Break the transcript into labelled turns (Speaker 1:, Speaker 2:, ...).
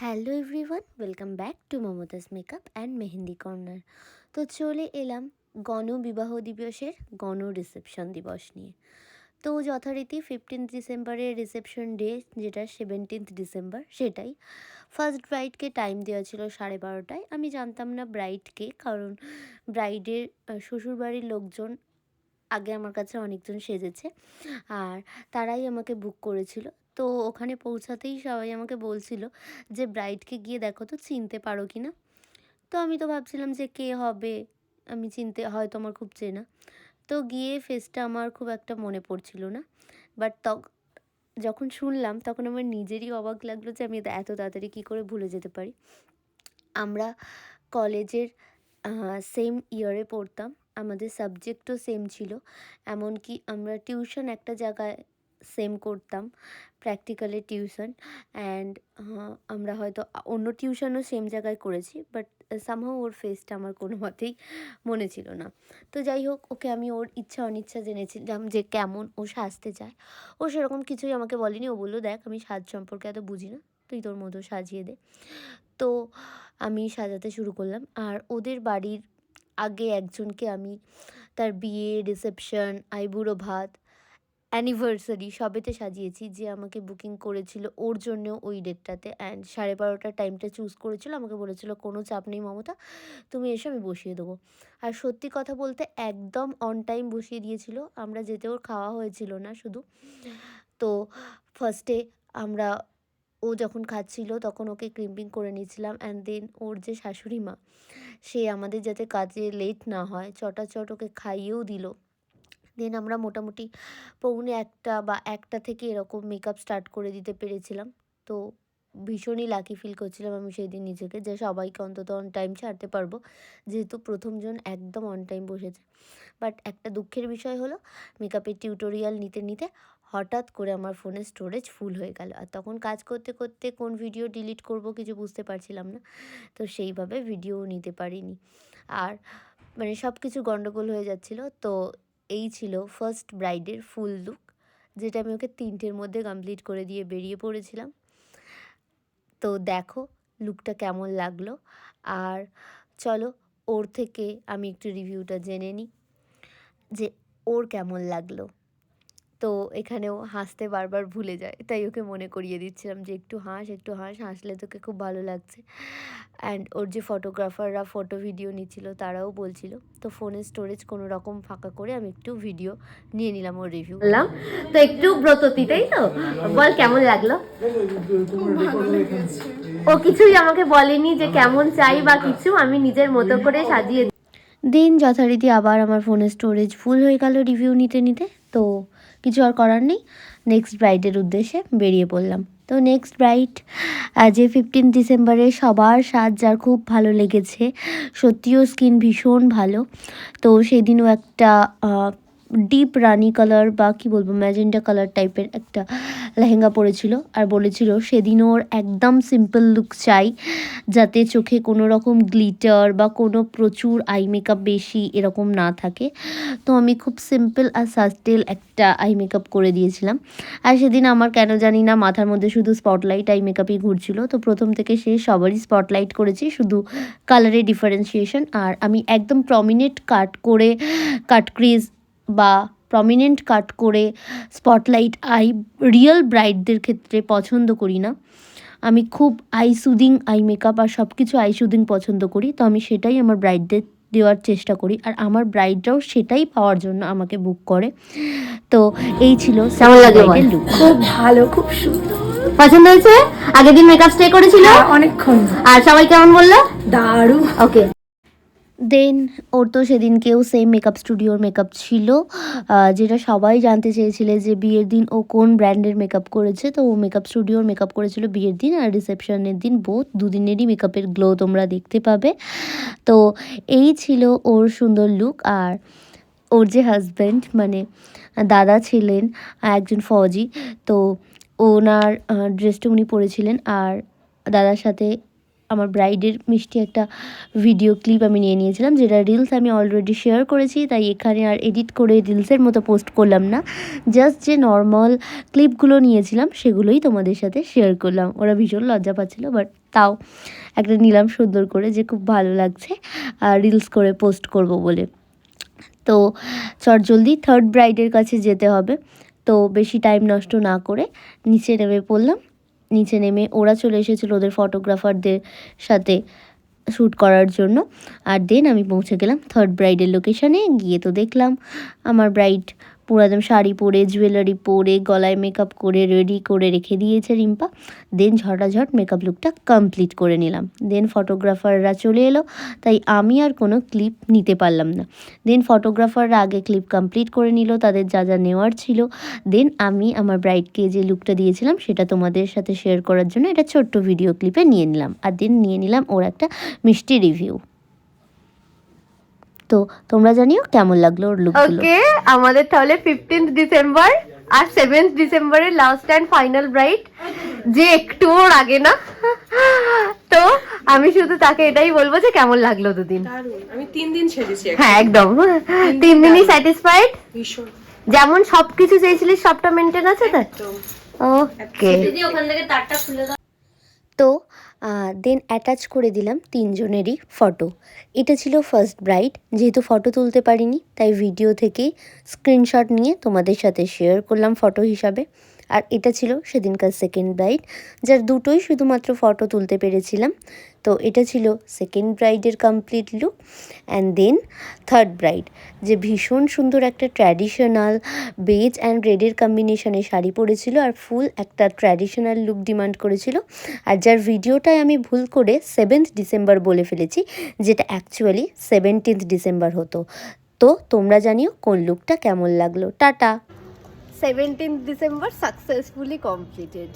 Speaker 1: Hello everyone, welcome back to Mumtaz makeup and mehndi corner. তো চলে এলাম গণবিবাহ দিবসের রিসেপশন দিবস নিয়ে। তো যথারীতি 15 ডিসেম্বরের রিসেপশন ডে, যেটা 17 ডিসেম্বর, সেটাই ফার্স্ট ব্রাইডকে টাইম দেওয়া ছিল 12:30টায়। আমি জানতাম না ব্রাইডকে, কারণ ব্রাইডের শ্বশুরবাড়ির লোকজন আগে আমার কাছে অনেকজন সেজেছে, আর তারাই আমাকে বুক করেছিল। তো ওখানে পৌঁছাতেই সবাই আমাকে বলছিল যে ব্রাইডকে গিয়ে দেখো তো চিনতে পারো কি না। তো আমি তো ভাবছিলাম যে কে হবে, আমি চিনতে হয়তো আমার খুব চেনা। তো গিয়ে ফেসটা আমার খুব একটা মনে পড়ছিল না। বাট যখন শুনলাম তখন আমার নিজেরই অবাক লাগলো যে আমি এত তাড়াতাড়ি কী করে ভুলে যেতে পারি। আমরা কলেজের সেম ইয়ারে পড়তাম, আমাদের সাবজেক্টও সেম ছিল, এমনকি আমরা টিউশন একটা জায়গায় সেম করতাম, প্র্যাকটিক্যালের টিউশন। অ্যান্ড আমরা হয়তো অন্য টিউশনও সেম জায়গায় করেছি, বাট সামহাও ওর ফেসটা আমার কোনো মতেই মনে ছিল না। তো যাই হোক, ওকে আমি ওর ইচ্ছা অনিচ্ছা জেনেছিলাম যে কেমন ও সাজতে চায়। ও সেরকম কিছুই আমাকে বলেনি, ও বললো দেখ আমি সাজ সম্পর্কে এত বুঝি না, তুই তোর মতো সাজিয়ে দে। তো আমি সাজাতে শুরু করলাম, আর ওদের বাড়ির আগে একজনকে আমি তার বিয়ে, রিসেপশন, আইবুড়ো ভাত, অ্যানিভার্সারি সবেতে সাজিয়েছি, যে আমাকে বুকিং করেছিল ওর জন্যেও ওই ডেটটাতে। অ্যান্ড 12:30টার টাইমটা চুজ করেছিল, আমাকে বলেছিল কোনো চাপ নেই মমতা, তুমি এসে আমি বসিয়ে দেবো। আর সত্যি কথা বলতে একদম অন টাইম বসিয়ে দিয়েছিল। আমরা যেতে ওর খাওয়া হয়েছিল না শুধু। তো ফার্স্টে আমরা, ও যখন খাচ্ছিল তখন ওকে ক্রিম্পিং করে নিয়েছিলাম। অ্যান্ড দেন ওর যে শাশুড়ি মা, সে আমাদের যাতে কাজে লেট না হয় চটাচট ওকে খাইয়েও দিল। দেন আমরা মোটামুটি 1:45 বা 1টা থেকে এরকম মেকআপ স্টার্ট করে দিতে পেরেছিলাম। তো ভীষণই লাকি ফিল করছিলাম আমি সেই দিন নিজেকে, যে সবাইকে অন্তত অন টাইম ছাড়তে পারবো, যেহেতু প্রথমজন একদম অন টাইম বসেছে। বাট একটা দুঃখের বিষয় হলো, মেকআপের টিউটোরিয়াল নিতে নিতে হঠাৎ করে আমার ফোনের স্টোরেজ ফুল হয়ে গেল, আর তখন কাজ করতে করতে কোন ভিডিও ডিলিট করব কিছু বুঝতে পারছিলাম না। তো সেইভাবে ভিডিওও নিতে পারিনি, আর মানে সব কিছু গন্ডগোল হয়ে যাচ্ছিলো। তো এই ছিল ফার্স্ট ব্রাইডের ফুল লুক, যেটা আমি ওকে 3টের মধ্যে কমপ্লিট করে দিয়ে বেরিয়ে পড়েছিলাম। তো দেখো লুকটা কেমন লাগলো, আর চলো ওর থেকে আমি একটু রিভিউটা জেনে নিই যে ওর কেমন লাগলো। তো এখানেও হাসতে বারবার ভুলে যায়, তাই ওকে মনে করিয়ে দিচ্ছিলাম যে একটু হাস, একটু হাস, হাসলে তোকে খুব ভালো লাগছে। অ্যান্ড ওর যে ফটোগ্রাফাররা ফটো ভিডিও নিচ্ছিল তারাও বলছিল। তো ফোনের স্টোরেজ কোনো রকম ফাঁকা করে আমি একটু ভিডিও নিয়ে নিলাম ওর রিভিউ করলাম। তো একটু ব্রততি, তাই তো? বল কেমন লাগলো। ও কিছুই আমাকে বলেনি যে কেমন চাই বা কিছু, আমি নিজের মতো করে সাজিয়ে দিন। যথারীতি আবার আমার ফোনের স্টোরেজ ফুল হয়ে গেল রিভিউ নিতে নিতে। তো কিছু আর করার নেই, নেক্সট ব্রাইডের উদ্দেশ্যে বেরিয়ে পড়লাম। তো নেক্সট ব্রাইড, যে 15 ডিসেম্বরে সবার সাজ যার খুব ভালো লেগেছে, সত্যিও স্কিন ভীষণ ভালো। তো সেদিনও একটা ডিপ রানি কালার বা কী বলবো ম্যাজেন্টা কালার টাইপের একটা লেহেঙ্গা পরেছিল, আর বলেছিল সেদিন ওর একদম সিম্পল লুক চাই, যাতে চোখে কোনো রকম গ্লিটার বা কোনো প্রচুর আই মেকআপ বেশি এরকম না থাকে। তো আমি খুব সিম্পল আর সাস্টেল একটা আই মেকআপ করে দিয়েছিলাম। আর সেদিন আমার কেন জানি না মাথার মধ্যে শুধু স্পটলাইট আই মেকআপই ঘুরছিল। তো প্রথম থেকে শেষ সবারই স্পটলাইট করেছি, শুধু কালারের ডিফারেন্সিয়েশন। আর আমি একদম প্রমিনেন্ট কাট ক্রিজ বা প্রমিনেন্ট কাট করে স্পটলাইট আই রিয়েল ব্রাইডদের ক্ষেত্রে পছন্দ করি না। আমি খুব আই সুদিং আই মেকআপ আর সব কিছু আই সুদিং পছন্দ করি। তো আমি সেটাই আমার ব্রাইডদের দেওয়ার চেষ্টা করি, আর আমার ব্রাইডরাও সেটাই পাওয়ার জন্য আমাকে বুক করে। তো এই ছিল কেমন লাগে ব্রাইডের লুক।
Speaker 2: খুব ভালো, খুব সুন্দর,
Speaker 1: পছন্দ হয়েছে। আগের দিন মেকআপ স্টে করেছিল
Speaker 2: অনেকক্ষণ।
Speaker 1: আর সবাই কেমন বললো?
Speaker 2: দারুণ।
Speaker 1: ওকে। দেন ওর তো সেদিনকেও সেম মেকআপ স্টুডিওর মেকআপ ছিল, যেটা সবাই জানতে চেয়েছিলে যে বিয়ের দিন ও কোন ব্র্যান্ডের মেকআপ করেছে। তো ও মেকআপ স্টুডিওর মেকআপ করেছিল বিয়ের দিন আর রিসেপশনের দিন, বোথ দুদিনেরই মেকআপের গ্লো তোমরা দেখতে পাবে। তো এই ছিল ওর সুন্দর লুক। আর ওর যে হাজব্যান্ড মানে দাদা ছিলেন একজন ফৌজি, তো ওনার ড্রেসটা উনি পরেছিলেন, আর দাদার সাথে আমার ব্রাইডের মিষ্টি একটা ভিডিও ক্লিপ আমি নিয়ে নিয়েছিলাম, যেটা রিলস আমি অলরেডি শেয়ার করেছি, তাই এখানে আর এডিট করে রিলসের মতো পোস্ট করলাম না। জাস্ট যে নর্মাল ক্লিপগুলো নিয়েছিলাম সেগুলোই তোমাদের সাথে শেয়ার করলাম। ওরা ভীষণ লজ্জা পাচ্ছিলো, বাট তাও একটা নিলাম সুন্দর করে, যে খুব ভালো লাগছে আর রিলস করে পোস্ট করব বলে। তো চটজলদি থার্ড ব্রাইডের কাছে যেতে হবে, তো বেশি টাইম নষ্ট না করে নিচে নেমে পড়লাম। নিচে নেমে ওরা চলে এসেছিলো ওদের ফটোগ্রাফারদের সাথে শ্যুট করার জন্য। আর দেন আমি পৌঁছে গেলাম থার্ড ব্রাইডের লোকেশানে। গিয়ে তো দেখলাম আমার ব্রাইড পুরো একদম শাড়ি পরে, জুয়েলারি পরে, গলায় মেকআপ করে রেডি করে রেখে দিয়েছে রিম্পা। দেন ঝটাঝট মেকআপ লুকটা কমপ্লিট করে নিলাম। দেন ফটোগ্রাফাররা চলে এলো, তাই আমি আর কোনো ক্লিপ নিতে পারলাম না। দেন ফটোগ্রাফাররা আগে ক্লিপ কমপ্লিট করে নিল, তাদের যা যা নেওয়ার ছিল। দেন আমি আমার ব্রাইডকে যে লুকটা দিয়েছিলাম সেটা তোমাদের সাথে শেয়ার করার জন্য এটা ছোট্ট ভিডিও ক্লিপে নিয়ে নিলাম। আর দেন নিয়ে নিলাম ওর একটা মিষ্টি রিভিউ। তো তোমরা জানিও কেমন লাগলো ওর লুকগুলো।
Speaker 3: ওকে, আমাদের তাহলে 15th ডিসেম্বর আর 7th ডিসেম্বরের লাস্ট অ্যান্ড ফাইনাল ব্রাইড, যে একটু ওর আগে না। তো আমি শুধু তাকে এটাই বলবো যে কেমন লাগলো দুদিন।
Speaker 2: দারুণ, আমি 3 দিন সেজেছি
Speaker 3: হ্যাঁ একদম, 3 দিনই স্যাটিসফাইড,
Speaker 2: ভীষণ
Speaker 3: যেমন সবকিছু চেয়েছিলিস সবটা মেনটেন আছে তো। ওকে,
Speaker 1: তো দেন অ্যাটাচ করে দিলাম তিনজনেরই ফটো। এটা ছিল ফার্স্ট ব্রাইড, যেহেতু ফটো তুলতে পারিনি তাই ভিডিও থেকেই স্ক্রিনশট নিয়ে তোমাদের সাথে শেয়ার করলাম ফটো হিসাবে। আর এটা ছিল সেদিনকার সেকেন্ড ব্রাইড, যার দুটোই শুধুমাত্র ফটো তুলতে পেরেছিলাম। তো এটা ছিল সেকেন্ড ব্রাইডের complete look. And then third bride, যে ভীষণ সুন্দর একটা ট্র্যাডিশনাল বেজ অ্যান্ড রেডের কম্বিনেশনে শাড়ি পরেছিল আর ফুল একটা ট্র্যাডিশনাল লুক ডিমান্ড করেছিল। আর যার ভিডিওটায় আমি ভুল করে 7th ডিসেম্বর বলে ফেলেছি, যেটা অ্যাকচুয়ালি 17th ডিসেম্বর হতো। তো তোমরা জানিও কোন লুকটা কেমন লাগলো। Tata.
Speaker 3: 17th December successfully completed.